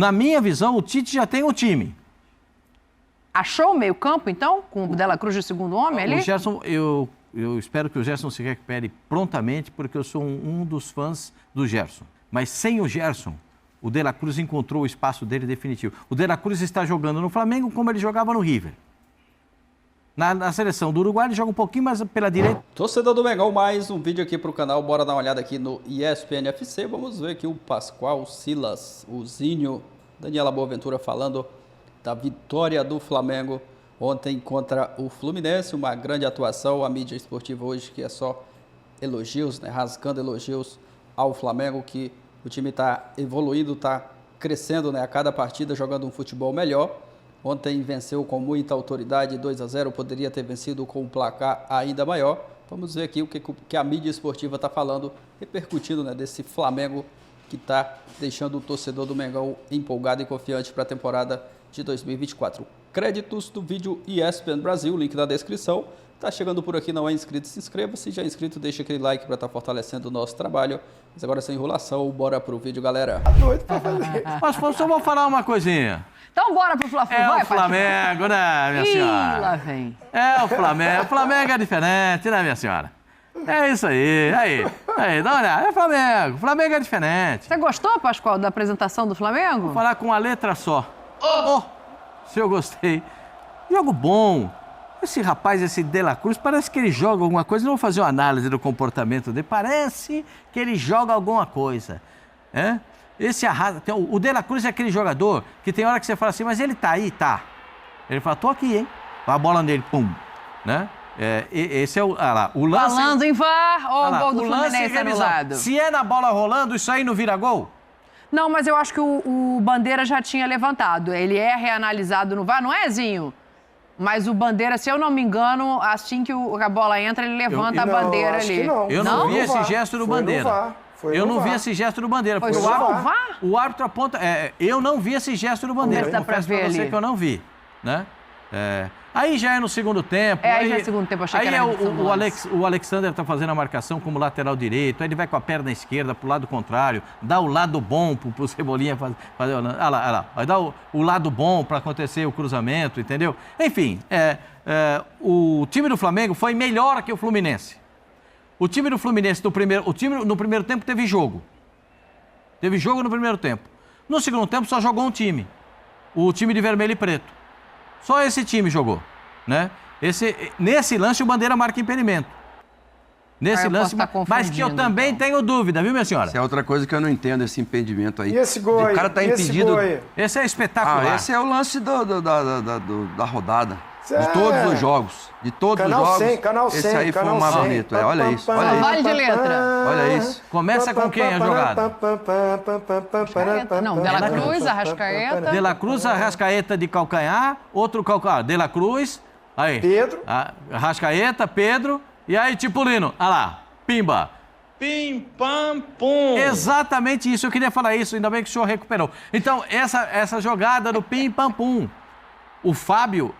Na minha visão, o Tite já tem o time. Achou o meio-campo, então, com o Dela Cruz de segundo homem ali? O Gerson, eu espero que o Gerson se recupere prontamente, porque eu sou um dos fãs do Gerson. Mas sem o Gerson, o De La Cruz encontrou o espaço dele definitivo. O De La Cruz está jogando no Flamengo como ele jogava no River. Na seleção do Uruguai ele joga um pouquinho mais pela direita. Torcedor do Mengão, mais um vídeo aqui para o canal. Bora dar uma olhada aqui no ESPN FC. Vamos ver aqui o Pascoal, Silas, o Zinho, Daniela Boaventura falando da vitória do Flamengo ontem contra o Fluminense. Uma grande atuação. A mídia esportiva hoje que é só elogios, né? Rasgando elogios ao Flamengo, que o time está evoluindo, está crescendo, né? A cada partida jogando um futebol melhor. Ontem venceu com muita autoridade, 2-0, poderia ter vencido com um placar ainda maior. Vamos ver aqui o que a mídia esportiva está falando, repercutindo, né, desse Flamengo que está deixando o torcedor do Mengão empolgado e confiante para a temporada de 2024. Créditos do vídeo ESPN Brasil, link na descrição. Está chegando por aqui, não é inscrito, se inscreva. Se já é inscrito, deixa aquele like para estar fortalecendo o nosso trabalho. Mas agora, sem enrolação, bora pro vídeo, galera. Doido pra fazer. Mas só vou falar uma coisinha. Então bora pro Fla-Flu, É vai, o Flamengo, né, minha senhora? lá vem. É o Flamengo. O Flamengo é diferente, né, minha senhora? É isso aí. Aí, dá uma olhada. É o Flamengo. O Flamengo é diferente. Você gostou, Pascoal, da apresentação do Flamengo? Vou falar com uma letra só. Se eu gostei. Jogo bom. Esse rapaz, esse De La Cruz, parece que ele joga alguma coisa. Não vou fazer uma análise do comportamento dele. Parece que ele joga alguma coisa. É? O De La Cruz é aquele jogador que tem hora que você fala assim, mas ele tá aí, tá. Ele fala, tô aqui, hein? Vai a bola nele, pum. Né? Esse é o... Olha lá, o lance... Falando em VAR, ó, o gol do Fluminense anulado. Se é na bola rolando, isso aí não vira gol? Não, mas eu acho que o Bandeira já tinha levantado. Ele é reanalisado no VAR, não é, Zinho? Mas o Bandeira, se eu não me engano, assim que a bola entra, ele levanta a bandeira ali. Eu não vi esse gesto do Bandeira. Eu não vi esse gesto do Bandeira. Foi só no VAR? O árbitro aponta... eu não vi esse gesto do Bandeira. Dá pra ver você ali. que eu não vi. Né? Aí já é no segundo tempo. Aí já é segundo tempo, achei que era o Alexander tá fazendo a marcação como lateral direito, aí ele vai com a perna esquerda pro lado contrário, dá o lado bom pro Cebolinha fazer... Olha lá. Vai dar o lado bom para acontecer o cruzamento, entendeu? Enfim, o time do Flamengo foi melhor que o Fluminense. O time do Fluminense, no primeiro tempo teve jogo. Teve jogo no primeiro tempo. No segundo tempo só jogou um time. O time de vermelho e preto. Só esse time jogou, né? Nesse lance o Bandeira marca impedimento. Nesse lance, mas que eu também tenho dúvida, viu, minha senhora? Isso é outra coisa que eu não entendo, esse impedimento aí. E esse gol aí? O cara tá impedido. Esse é espetacular. Esse é o lance da rodada. De todos os jogos. De todos os jogos. Canal 100, esse aí foi o mais bonito. Olha isso. Olha isso. Vale de letra. Olha isso. Começa com quem a jogada? Não, De La Cruz, Arrascaeta. De La Cruz, Arrascaeta de calcanhar, outro calcanhar. De La Cruz, aí. Pedro. Arrascaeta, Pedro, e aí Tipulino. Olha lá, pimba. Pim, pam, pum. Exatamente isso, eu queria falar isso, ainda bem que o senhor recuperou. Então, essa jogada do pim, pam, pum. O Fábio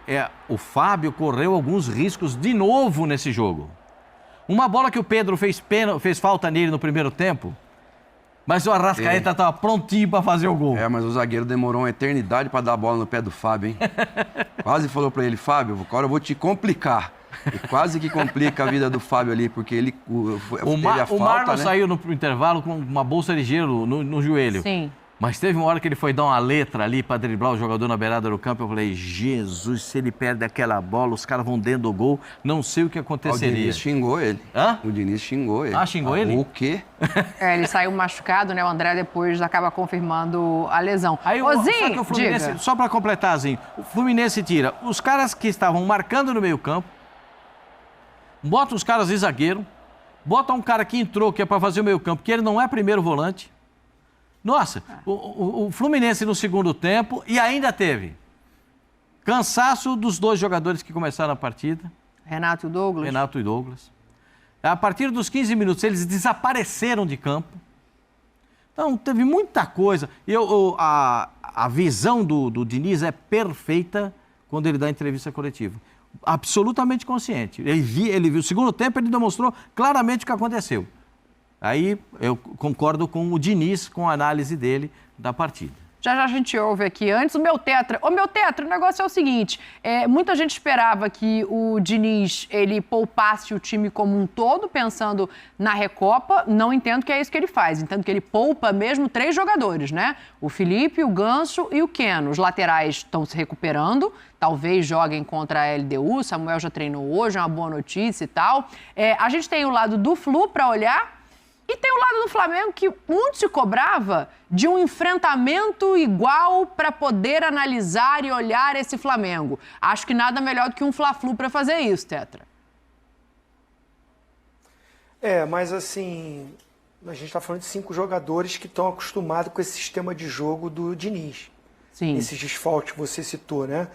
correu alguns riscos de novo nesse jogo. Uma bola que o Pedro fez falta nele no primeiro tempo, mas o Arrascaeta estava prontinho para fazer o gol. Mas o zagueiro demorou uma eternidade para dar a bola no pé do Fábio, hein? Quase falou para ele, Fábio, agora eu vou te complicar. E quase que complica a vida do Fábio ali, porque ele teve a falta, o Marlon, né? saiu no intervalo com uma bolsa de gelo no joelho. Sim. Mas teve uma hora que ele foi dar uma letra ali para driblar o jogador na beirada do campo. Eu falei, Jesus, se ele perde aquela bola, os caras vão dentro do gol, não sei o que aconteceria. O Diniz xingou ele. Hã? O Diniz xingou ele. Xingou ele? O quê? Ele saiu machucado, né? O André depois acaba confirmando a lesão. Aí, só que o Fluminense, só para completar, assim, o Fluminense tira os caras que estavam marcando no meio campo, bota os caras de zagueiro, bota um cara que entrou, que é para fazer o meio campo, que ele não é primeiro volante. Nossa, o Fluminense no segundo tempo e ainda teve cansaço dos dois jogadores que começaram a partida. Renato e Douglas. A partir dos 15 minutos, eles desapareceram de campo. Então, teve muita coisa. A visão do Diniz é perfeita quando ele dá entrevista coletiva. Absolutamente consciente. Ele viu o segundo tempo, ele demonstrou claramente o que aconteceu. Aí eu concordo com o Diniz, com a análise dele da partida. Já já a gente ouve aqui. Antes, o meu tetra. Ô, meu tetra, o negócio é o seguinte. Muita gente esperava que o Diniz, ele poupasse o time como um todo, pensando na Recopa. Não entendo que é isso que ele faz. Entendo que ele poupa mesmo 3 jogadores, né? O Felipe, o Ganso e o Keno. Os laterais estão se recuperando. Talvez joguem contra a LDU. Samuel já treinou hoje, é uma boa notícia e tal. A gente tem o lado do Flu para olhar. E tem o lado do Flamengo que muito se cobrava de um enfrentamento igual para poder analisar e olhar esse Flamengo. Acho que nada melhor do que um Fla-Flu para fazer isso, Tetra. Mas assim, a gente está falando de 5 jogadores que estão acostumados com esse sistema de jogo do Diniz. Sim. Esses desfalques que você citou, né?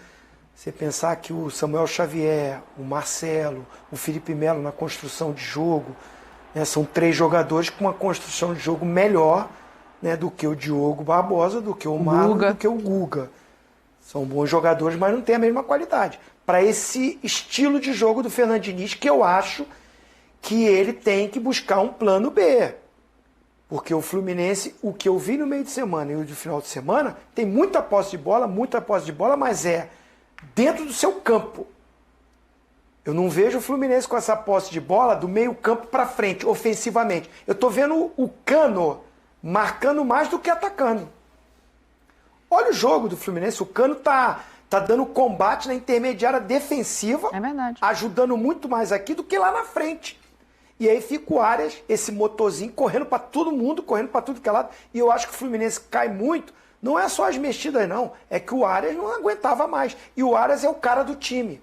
Você pensar que o Samuel Xavier, o Marcelo, o Felipe Melo na construção de jogo... São 3 jogadores com uma construção de jogo melhor, né, do que o Diogo Barbosa, do que o Marlon, do que o Guga. São bons jogadores, mas não têm a mesma qualidade. Para esse estilo de jogo do Fernando Diniz, que eu acho que ele tem que buscar um plano B. Porque o Fluminense, o que eu vi no meio de semana e o de final de semana, tem muita posse de bola, mas é dentro do seu campo. Eu não vejo o Fluminense com essa posse de bola do meio campo para frente, ofensivamente. Eu estou vendo o Cano marcando mais do que atacando. Olha o jogo do Fluminense, o Cano tá dando combate na intermediária defensiva, é verdade, ajudando muito mais aqui do que lá na frente. E aí fica o Arias, esse motorzinho, correndo para todo mundo, correndo para tudo que é lado. E eu acho que o Fluminense cai muito. Não é só as mexidas, não. É que o Arias não aguentava mais. E o Arias é o cara do time.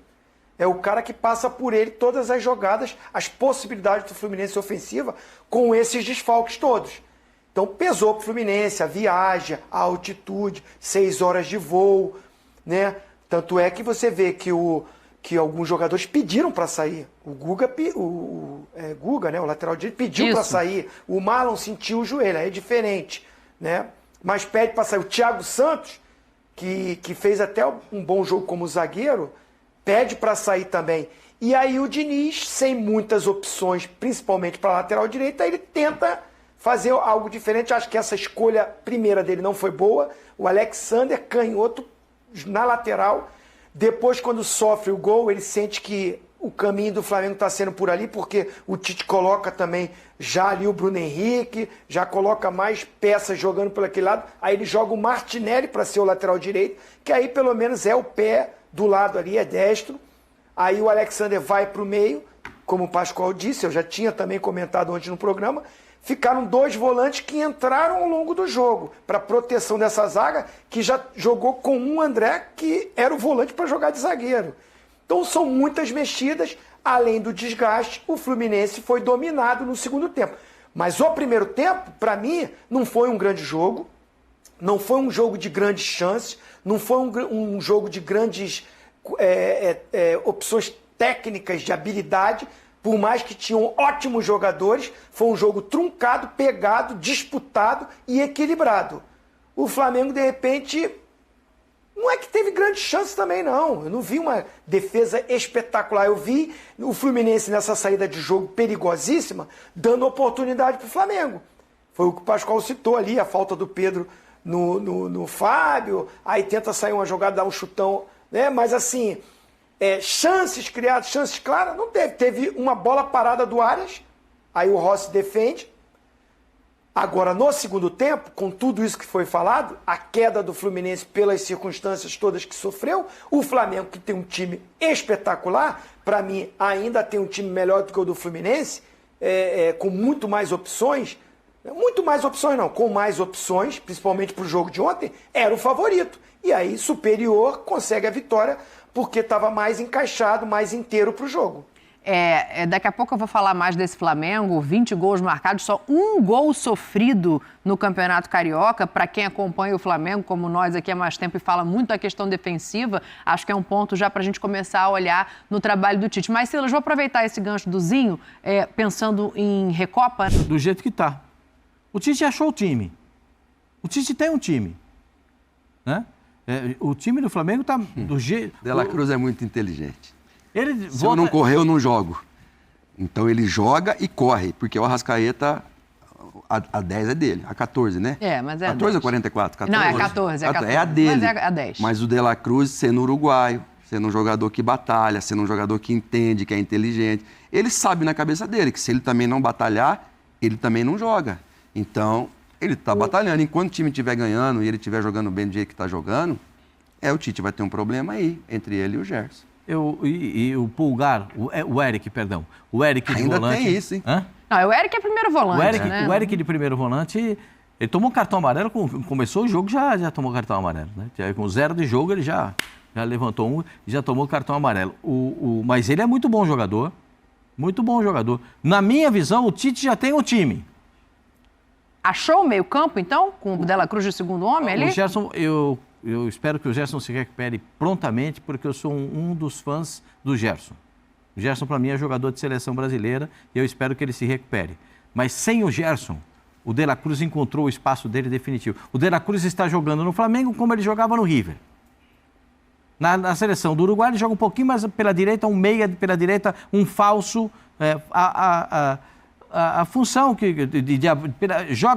É o cara que passa por ele todas as jogadas, as possibilidades do Fluminense ofensiva com esses desfalques todos. Então pesou para o Fluminense a viagem, a altitude, 6 horas de voo, né? Tanto é que você vê que alguns jogadores pediram para sair. O Guga, Guga, né? O lateral direito, pediu para sair. O Marlon sentiu o joelho, aí é diferente, né? Mas pede para sair. O Thiago Santos, que fez até um bom jogo como zagueiro, pede para sair também. E aí o Diniz, sem muitas opções, principalmente para a lateral direita, ele tenta fazer algo diferente. Acho que essa escolha primeira dele não foi boa. O Alexander, canhoto, na lateral. Depois, quando sofre o gol, ele sente que o caminho do Flamengo está sendo por ali, porque o Tite coloca também já ali o Bruno Henrique, já coloca mais peças jogando por aquele lado. Aí ele joga o Martinelli para ser o lateral direito, que aí pelo menos é o pé do lado ali, é destro. Aí o Alexander vai para o meio, como o Pascoal disse, eu já tinha também comentado ontem no programa. Ficaram 2 volantes que entraram ao longo do jogo, para proteção dessa zaga, que já jogou com um André, que era o volante para jogar de zagueiro. Então são muitas mexidas, além do desgaste, o Fluminense foi dominado no segundo tempo. Mas o primeiro tempo, para mim, não foi um grande jogo, não foi um jogo de grandes chances, não foi um jogo de grandes opções técnicas, de habilidade, por mais que tinham ótimos jogadores, foi um jogo truncado, pegado, disputado e equilibrado. O Flamengo, de repente, não é que teve grandes chances também, não. Eu não vi uma defesa espetacular. Eu vi o Fluminense nessa saída de jogo perigosíssima, dando oportunidade para o Flamengo. Foi o que o Pascoal citou ali, a falta do Pedro no Fábio, aí tenta sair uma jogada, dar um chutão, né? Mas assim, chances criadas, chances claras, não teve. Teve uma bola parada do Arias, aí o Rossi defende. Agora, no segundo tempo, com tudo isso que foi falado, a queda do Fluminense pelas circunstâncias todas que sofreu, o Flamengo, que tem um time espetacular, para mim ainda tem um time melhor do que o do Fluminense, com muito mais opções. Muito mais opções não, com mais opções, principalmente para o jogo de ontem, era o favorito. E aí, superior, consegue a vitória, porque estava mais encaixado, mais inteiro para o jogo. Daqui a pouco eu vou falar mais desse Flamengo, 20 gols marcados, só 1 gol sofrido no Campeonato Carioca. Para quem acompanha o Flamengo, como nós aqui há mais tempo e fala muito da questão defensiva, acho que é um ponto já para a gente começar a olhar no trabalho do Tite. Mas, Silas, vou aproveitar esse gancho do Zinho, pensando em Recopa. Do jeito que está. O Tite achou o time. O Tite tem um time. Né? O time do Flamengo está do jeito... De La Cruz é muito inteligente. Eu não correr, eu não jogo. Então ele joga e corre, porque o Arrascaeta, A 10 é dele, a 14, né? Mas é 14 10. ou 44? 14. Não, é 14, é 14. É a dele. Mas é a 10. Mas o De La Cruz, sendo uruguaio, sendo um jogador que batalha, sendo um jogador que entende, que é inteligente, ele sabe na cabeça dele que se ele também não batalhar, ele também não joga. Então, ele está batalhando. Enquanto o time estiver ganhando e ele estiver jogando bem do jeito que está jogando, o Tite vai ter um problema aí, entre ele e o Gerson. E o Pulgar, o Eric, perdão. O Eric de Ainda volante. tem isso, hein? Hã? Não, o Eric é primeiro volante, né? O Eric de primeiro volante, ele tomou cartão amarelo, começou o jogo, já tomou cartão amarelo. Né? Com 0 de jogo, ele já levantou um e já tomou cartão amarelo. Mas ele é muito bom jogador, muito bom jogador. Na minha visão, o Tite já tem um time. Achou o meio campo, então, com o De La Cruz de segundo homem ali? O Gerson, eu espero que o Gerson se recupere prontamente, porque eu sou um dos fãs do Gerson. O Gerson, para mim, é jogador de seleção brasileira e eu espero que ele se recupere. Mas sem o Gerson, o De La Cruz encontrou o espaço dele definitivo. O De La Cruz está jogando no Flamengo como ele jogava no River. Na seleção do Uruguai, ele joga um pouquinho mais pela direita, um meia pela direita, um falso. A função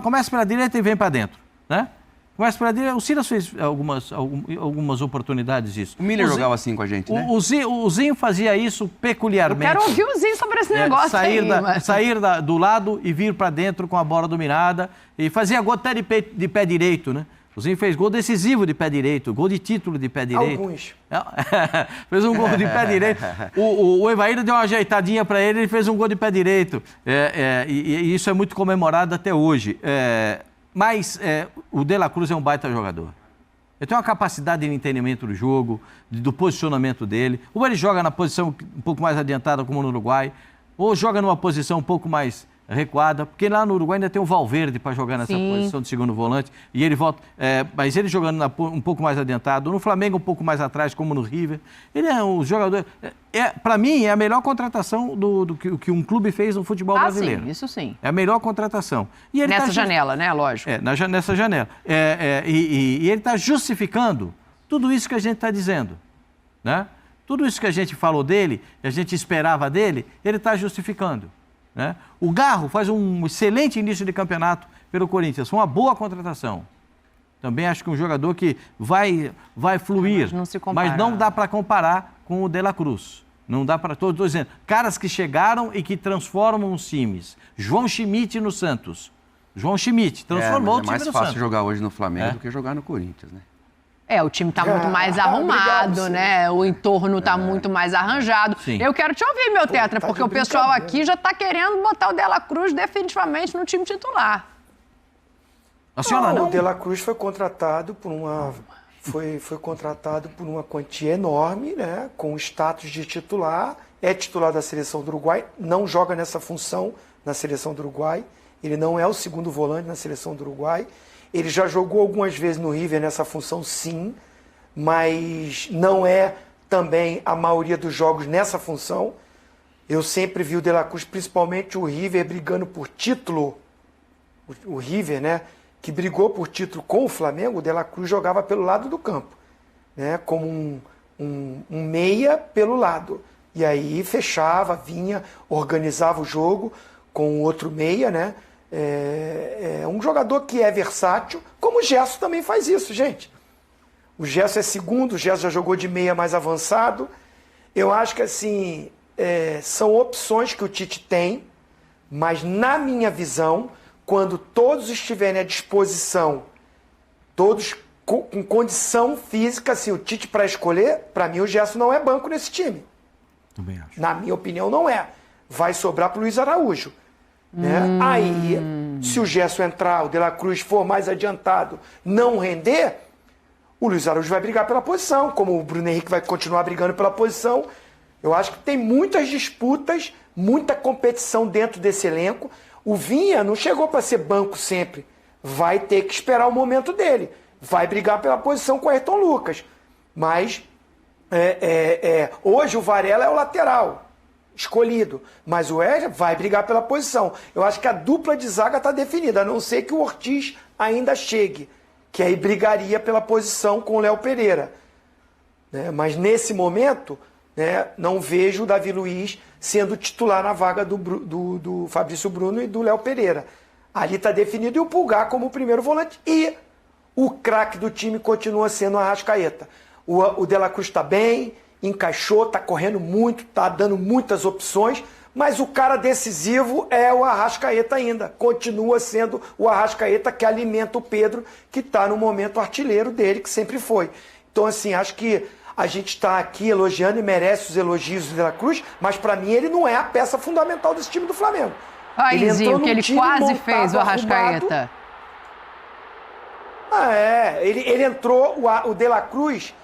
começa pela direita e vem para dentro, né? Começa pela direita. O Silas fez algumas oportunidades disso. O Miller jogava assim com a gente, né? O Zinho fazia isso peculiarmente. Eu quero ouvir o Zinho sobre esse negócio sair do lado e vir para dentro com a bola dominada. E fazia gol até de pé direito, né? O Zinho fez gol decisivo de pé direito, gol de título de pé direito. Alguns. Fez um gol de pé direito. O Evair deu uma ajeitadinha para ele fez um gol de pé direito. E isso é muito comemorado até hoje. Mas o De La Cruz é um baita jogador. Ele tem uma capacidade de entendimento do jogo, do posicionamento dele. Ou ele joga na posição um pouco mais adiantada, como no Uruguai, ou joga numa posição um pouco mais recuada, porque lá no Uruguai ainda tem o Valverde para jogar nessa posição de segundo volante, e ele volta, mas ele jogando um pouco mais adiantado, no Flamengo um pouco mais atrás, como no River, ele é um jogador, para mim é a melhor contratação do que um clube fez no futebol brasileiro. Sim, isso sim. É a melhor contratação. E ele nessa janela, né, lógico. Nessa janela. E ele está justificando tudo isso que a gente está dizendo, né? Tudo isso que a gente falou dele, que a gente esperava dele, ele está justificando. Né? O Garro faz um excelente início de campeonato pelo Corinthians, uma boa contratação. Também acho que um jogador que vai fluir, mas não dá para comparar com o De La Cruz. Não dá para todos dizendo. Caras que chegaram e que transformam os times. João Schmidt no Santos. João Schmidt transformou o time no Santos. É mais fácil jogar hoje no Flamengo do que jogar no Corinthians, né? O time está muito mais arrumado, obrigado, né? O entorno está muito mais arranjado. Sim. Eu quero te ouvir, meu Tetra, porque o pessoal aqui já está querendo botar o De La Cruz definitivamente no time titular. A senhora não? O De La Cruz foi contratado por foi contratado por uma quantia enorme, né? Com status de titular. É titular da seleção do Uruguai, não joga nessa função na seleção do Uruguai. Ele não é o segundo volante na seleção do Uruguai. Ele já jogou algumas vezes no River nessa função, sim, mas não é também a maioria dos jogos nessa função. Eu sempre vi o De La Cruz, principalmente o River, brigando por título. O River, né, que brigou por título com o Flamengo, o De La Cruz jogava pelo lado do campo, né, como um meia pelo lado. E aí fechava, vinha, organizava o jogo com o outro meia, né? É um jogador que é versátil, como o Gerson também faz isso, gente. O Gerson é segundo, o Gerson já jogou de meia mais avançado. Eu acho que, assim, são opções que o Tite tem, mas, na minha visão, quando todos estiverem à disposição, todos com condição física, assim, o Tite para escolher, para mim o Gerson não é banco nesse time. Também acho. Na minha opinião, não é. Vai sobrar para o Luiz Araújo. Né? Aí, se o Gerson entrar, o De La Cruz for mais adiantado, não render, o Luiz Araújo vai brigar pela posição, como o Bruno Henrique vai continuar brigando pela posição. Eu acho que tem muitas disputas, muita competição dentro desse elenco. O Vinha não chegou para ser banco sempre. Vai ter que esperar o momento dele. Vai brigar pela posição com o Ayrton Lucas. Mas hoje o Varela é o lateral escolhido, mas o Wesley vai brigar pela posição. Eu acho que a dupla de zaga está definida, a não ser que o Ortiz ainda chegue, que aí brigaria pela posição com o Léo Pereira. Né? Mas nesse momento, né, não vejo o Davi Luiz sendo titular na vaga do Fabrício Bruno e do Léo Pereira. Ali está definido e o Pulgar como o primeiro volante. E o craque do time continua sendo o Arrascaeta. O De La Cruz está bem, encaixou, está correndo muito, está dando muitas opções, mas o cara decisivo é o Arrascaeta ainda. Continua sendo o Arrascaeta que alimenta o Pedro, que está no momento artilheiro dele, que sempre foi. Então, assim, acho que a gente está aqui elogiando e merece os elogios do De La Cruz, mas para mim ele não é a peça fundamental desse time do Flamengo. Aí, Zinho, que ele quase fez o Arrascaeta. Ele entrou, o De La Cruz,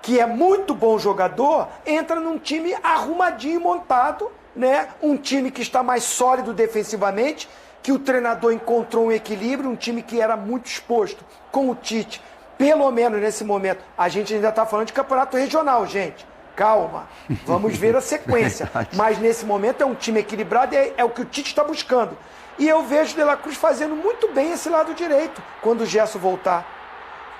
que é muito bom jogador, entra num time arrumadinho montado, né? Um time que está mais sólido defensivamente, que o treinador encontrou um equilíbrio, um time que era muito exposto com o Tite, pelo menos nesse momento. A gente ainda está falando de campeonato regional, gente. Calma, vamos ver a sequência. Mas nesse momento é um time equilibrado e é o que o Tite está buscando. E eu vejo o De La Cruz fazendo muito bem esse lado direito quando o Gerson voltar.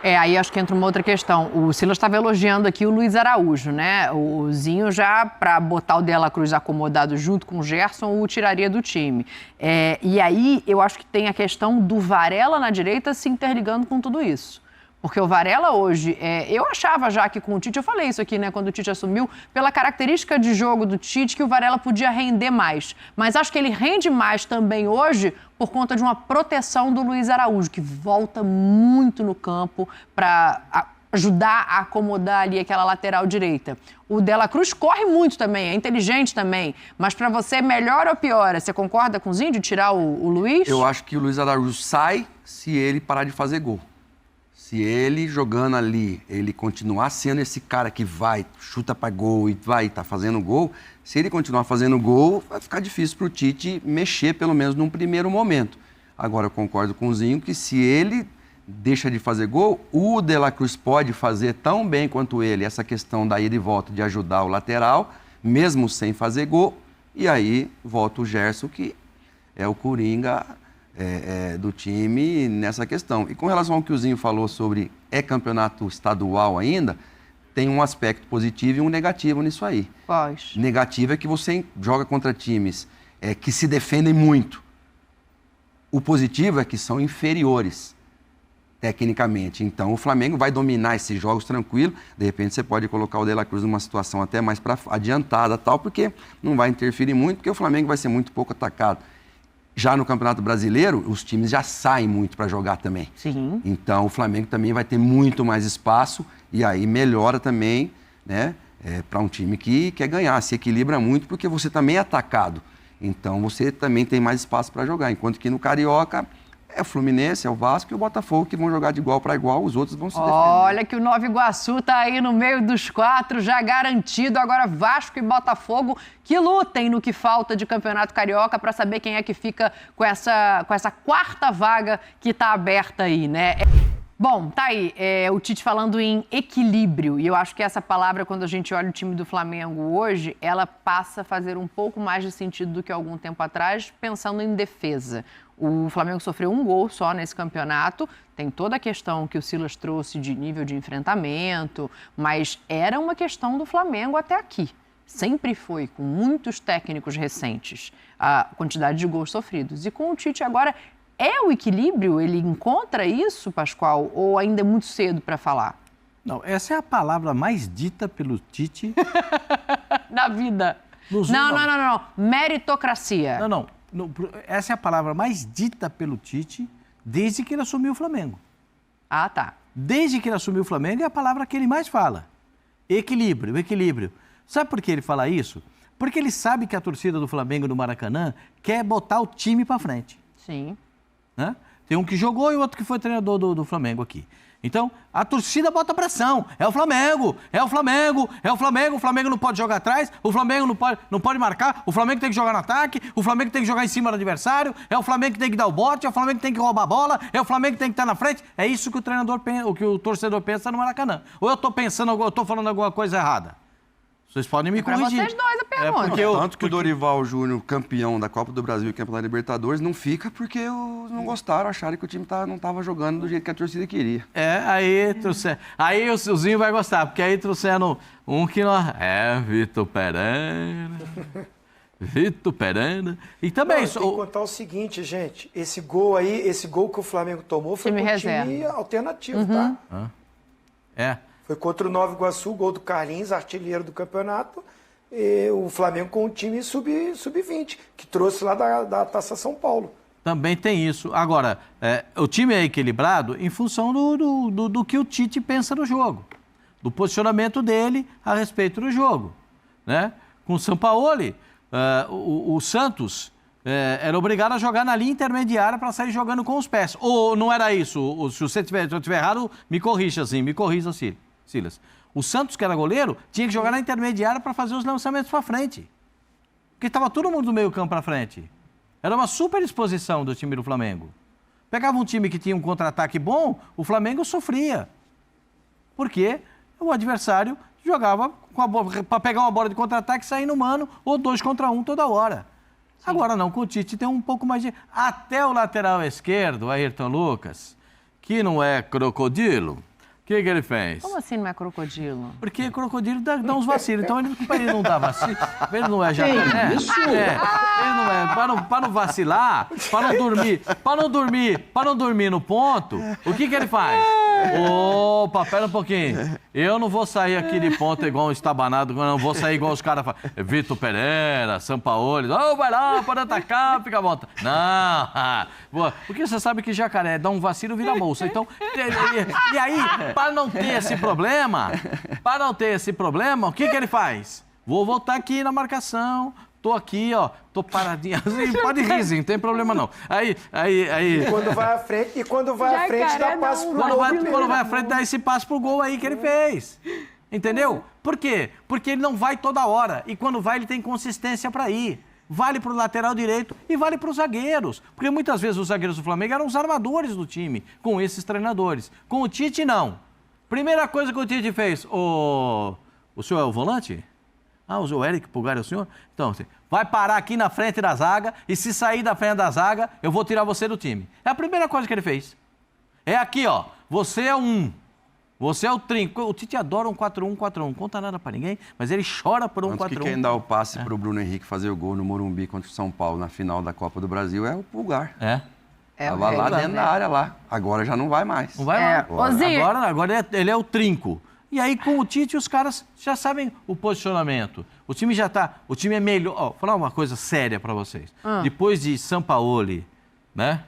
Aí acho que entra uma outra questão. O Silas estava elogiando aqui o Luiz Araújo, né? O Zinho já, para botar o De La Cruz acomodado junto com o Gerson, o tiraria do time. E aí eu acho que tem a questão do Varela na direita se interligando com tudo isso. Porque o Varela hoje, eu achava já que com o Tite, eu falei isso aqui, né, quando o Tite assumiu, pela característica de jogo do Tite, que o Varela podia render mais. Mas acho que ele rende mais também hoje por conta de uma proteção do Luiz Araújo, que volta muito no campo para ajudar a acomodar ali aquela lateral direita. O De La Cruz corre muito também, é inteligente também, mas para você, melhor ou pior? Você concorda com o Zinho de tirar o Luiz? Eu acho que o Luiz Araújo sai se ele parar de fazer gol. Se ele jogando ali, ele continuar sendo esse cara que vai, chuta para gol e vai estar fazendo gol, se ele continuar fazendo gol, vai ficar difícil para o Tite mexer, pelo menos num primeiro momento. Agora, eu concordo com o Zinho que se ele deixa de fazer gol, o De La Cruz pode fazer tão bem quanto ele essa questão da ida e volta de ajudar o lateral, mesmo sem fazer gol, e aí volta o Gerson, que é o coringa do time nessa questão. E com relação ao que o Zinho falou sobre campeonato estadual ainda, tem um aspecto positivo e um negativo nisso aí. Quais? Negativo é que você joga contra times que se defendem muito. O positivo é que são inferiores tecnicamente. Então o Flamengo vai dominar esses jogos tranquilo. De repente você pode colocar o De La Cruz numa situação até mais adiantada, tal, porque não vai interferir muito, porque o Flamengo vai ser muito pouco atacado. Já no Campeonato Brasileiro, os times já saem muito para jogar também. Sim. Então, o Flamengo também vai ter muito mais espaço e aí melhora também, né, para um time que quer ganhar. Se equilibra muito porque você também é atacado. Então, você também tem mais espaço para jogar. Enquanto que no Carioca, é o Fluminense, é o Vasco e o Botafogo que vão jogar de igual para igual, os outros vão se defender. Olha que o Nova Iguaçu tá aí no meio dos 4, já garantido. Agora Vasco e Botafogo que lutem no que falta de Campeonato Carioca para saber quem é que fica com essa quarta vaga que tá aberta aí, né? Bom, tá aí, o Tite falando em equilíbrio, e eu acho que essa palavra, quando a gente olha o time do Flamengo hoje, ela passa a fazer um pouco mais de sentido do que algum tempo atrás, pensando em defesa. O Flamengo sofreu um gol só nesse campeonato, tem toda a questão que o Silas trouxe de nível de enfrentamento, mas era uma questão do Flamengo até aqui. Sempre foi, com muitos técnicos recentes, a quantidade de gols sofridos. E com o Tite agora, é o equilíbrio? Ele encontra isso, Pascoal? Ou ainda é muito cedo para falar? Não, essa é a palavra mais dita pelo Tite... Na vida. Não. Meritocracia. Não. Essa é a palavra mais dita pelo Tite desde que ele assumiu o Flamengo. Ah, tá. Desde que ele assumiu o Flamengo é a palavra que ele mais fala. Equilíbrio. Sabe por que ele fala isso? Porque ele sabe que a torcida do Flamengo no Maracanã quer botar o time para frente. Sim. Né? Tem um que jogou e outro que foi treinador do Flamengo aqui. Então, a torcida bota pressão. É o Flamengo. O Flamengo não pode jogar atrás, o Flamengo não pode marcar, o Flamengo tem que jogar no ataque, o Flamengo tem que jogar em cima do adversário, é o Flamengo que tem que dar o bote, é o Flamengo que tem que roubar a bola, é o Flamengo que tem que estar na frente. É isso que o treinador pensa, o que o torcedor pensa no Maracanã. Ou eu estou falando alguma coisa errada? Vocês podem me corrigir. Para vocês dois a pergunta. Tanto que o Dorival Júnior, campeão da Copa do Brasil e campeão da Libertadores, não fica porque não gostaram, acharam que o time não estava jogando do jeito que a torcida queria. Aí o Zinho vai gostar, porque aí trouxeram um que nós... Vitor Pereira... Vitor Pereira. E também... Não, tem que contar o seguinte, gente. Esse gol que o Flamengo tomou foi Time com um reserva. time alternativo, tá? É. Foi contra o Nova Iguaçu, gol do Carlinhos, artilheiro do campeonato. E o Flamengo com um time sub-20, que trouxe lá da Taça São Paulo. Também tem isso. Agora, o time é equilibrado em função do que o Tite pensa no jogo, do posicionamento dele a respeito do jogo. Né? Com o Sampaoli, o Santos era obrigado a jogar na linha intermediária para sair jogando com os pés. Ou não era isso? Se eu estiver errado, me corrija, Silas. O Santos, que era goleiro, tinha que jogar na intermediária para fazer os lançamentos para frente. Porque estava todo mundo do meio campo para frente. Era uma super exposição do time do Flamengo. Pegava um time que tinha um contra-ataque bom, o Flamengo sofria. Porque o adversário jogava para pegar uma bola de contra-ataque e sair no mano, ou 2 contra 1 toda hora. Sim. Agora não, com o Tite tem um pouco mais de... Até o lateral esquerdo, Ayrton Lucas, que não é crocodilo, o que ele fez? Como assim não é crocodilo? Porque crocodilo dá uns vacilos. Então ele não dá vacilo. Ele não é jacaré. Isso? Ele não é. Para não vacilar, para não dormir no ponto, o que ele faz? Opa, pera um pouquinho. Eu não vou sair aqui de ponta igual um estabanado, não vou sair igual os caras falam. Vitor Pereira, Sampaoli, vai lá, pode atacar, fica à vontade. Não, porque você sabe que jacaré dá um vacilo e vira bolsa. Então, e aí, para não ter esse problema, o que ele faz? Vou voltar aqui na marcação. Tô aqui, ó, tô paradinho. Assim, pode rir, não tem problema não. Aí. E quando vai à frente, dá passo pro gol. Quando vai à frente, dá esse passo pro gol aí que ele fez. Entendeu? Por quê? Porque ele não vai toda hora. E quando vai, ele tem consistência para ir. Vale pro lateral direito e vale para os zagueiros. Porque muitas vezes os zagueiros do Flamengo eram os armadores do time, com esses treinadores. Com o Tite, não. Primeira coisa que o Tite fez, o senhor é o volante? O Eric Pulgar é o senhor? Então, assim, vai parar aqui na frente da zaga e se sair da frente da zaga, eu vou tirar você do time. É a primeira coisa que ele fez. É aqui, ó, você é você é o trinco. O Tite adora um 4-1-4-1, não conta nada pra ninguém, mas ele chora por um 4-1. Que quem dá o passe pro Bruno Henrique fazer o gol no Morumbi contra o São Paulo na final da Copa do Brasil é o Pulgar. Tava lá dentro da área lá. Agora já não vai mais. Não vai mais. Agora ele é o trinco. E aí, com o Tite, os caras já sabem o posicionamento. O time o time é melhor. Vou falar uma coisa séria para vocês. Depois de Sampaoli, né?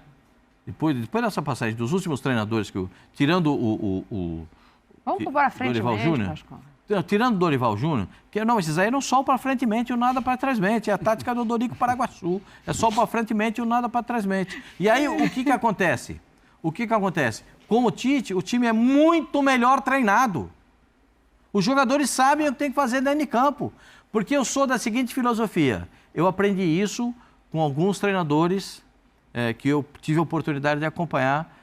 Depois dessa passagem dos últimos treinadores, tirando Vamos para frente Dorival Júnior. Tirando o Dorival Júnior, esses aí não só para frente mente e o nada para trás mente. É a tática do Dorico Paraguaçu. É só para frente mente e o nada para trás mente. E aí, o que acontece? Com o Tite, o time é muito melhor treinado. Os jogadores sabem o que tem que fazer dentro de campo. Porque eu sou da seguinte filosofia. Eu aprendi isso com alguns treinadores que eu tive a oportunidade de acompanhar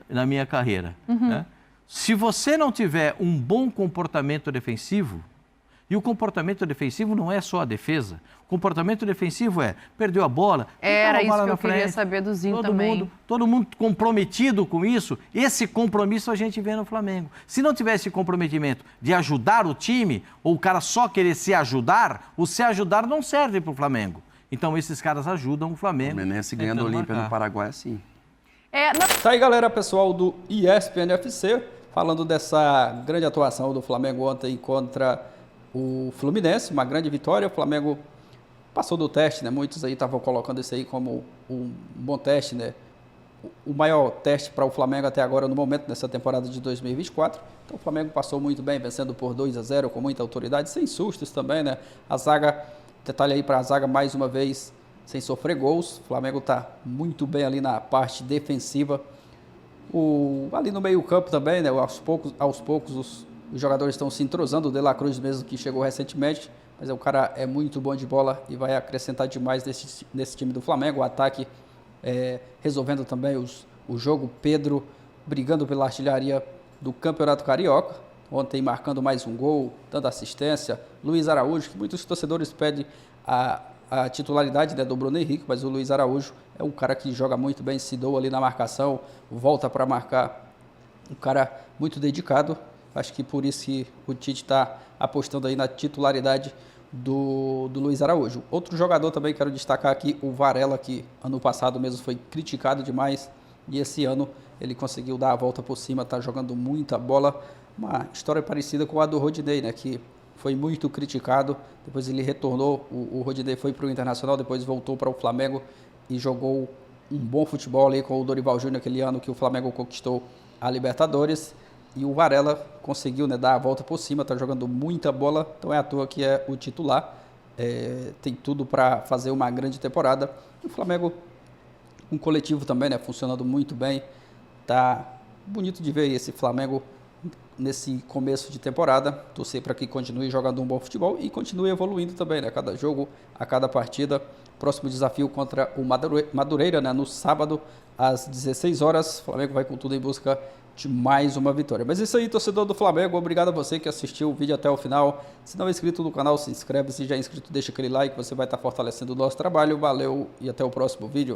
na minha carreira. Né? Se você não tiver um bom comportamento defensivo, e o comportamento defensivo não é só a defesa, o comportamento defensivo perdeu a bola... Era isso que eu queria saber do Zinho também. Todo mundo comprometido com isso, esse compromisso a gente vê no Flamengo. Se não tiver esse comprometimento de ajudar o time, ou o cara só querer se ajudar, o se ajudar não serve para o Flamengo. Então esses caras ajudam o Flamengo. O Fluminense ganhando o Olímpia no Paraguai assim. Tá aí, galera, pessoal do ESPN FC, falando dessa grande atuação do Flamengo ontem contra o Fluminense, uma grande vitória. O Flamengo passou do teste, né? Muitos aí estavam colocando isso aí como um bom teste, né? O maior teste para o Flamengo até agora no momento, nessa temporada de 2024. Então o Flamengo passou muito bem, vencendo por 2-0 com muita autoridade, sem sustos também, né? A zaga, detalhe aí para a zaga mais uma vez, sem sofrer gols. O Flamengo está muito bem ali na parte defensiva. Ali no meio campo também, né? Aos poucos os jogadores estão se entrosando. O De La Cruz mesmo, que chegou recentemente, mas o cara é muito bom de bola e vai acrescentar demais nesse time do Flamengo. O ataque resolvendo também o jogo. Pedro brigando pela artilharia do Campeonato Carioca, ontem marcando mais um gol, dando assistência. Luiz Araújo, que muitos torcedores pedem a titularidade, né, do Bruno Henrique, mas o Luiz Araújo é um cara que joga muito bem, se doa ali na marcação, volta para marcar. Um cara muito dedicado. Acho que por isso que o Tite está apostando aí na titularidade do Luiz Araújo. Outro jogador também quero destacar aqui, o Varela, que ano passado mesmo foi criticado demais e esse ano ele conseguiu dar a volta por cima, está jogando muita bola. Uma história parecida com a do Rodinei, né, que foi muito criticado, depois ele retornou, o Rodinei foi para o Internacional, depois voltou para o Flamengo e jogou um bom futebol ali com o Dorival Júnior, aquele ano que o Flamengo conquistou a Libertadores. E o Varela conseguiu, né, dar a volta por cima, está jogando muita bola, então é à toa que é o titular. Tem tudo para fazer uma grande temporada. E o Flamengo, um coletivo também, né, funcionando muito bem. Tá bonito de ver esse Flamengo nesse começo de temporada. Torcer para que continue jogando um bom futebol e continue evoluindo também, né, a cada jogo, a cada partida. Próximo desafio contra o Madureira, né, no sábado, às 16 horas. O Flamengo vai com tudo em busca de mais uma vitória. Mas é isso aí, torcedor do Flamengo. Obrigado a você que assistiu o vídeo até o final. Se não é inscrito no canal, se inscreve. Se já é inscrito, deixa aquele like. Você vai estar fortalecendo o nosso trabalho. Valeu e até o próximo vídeo.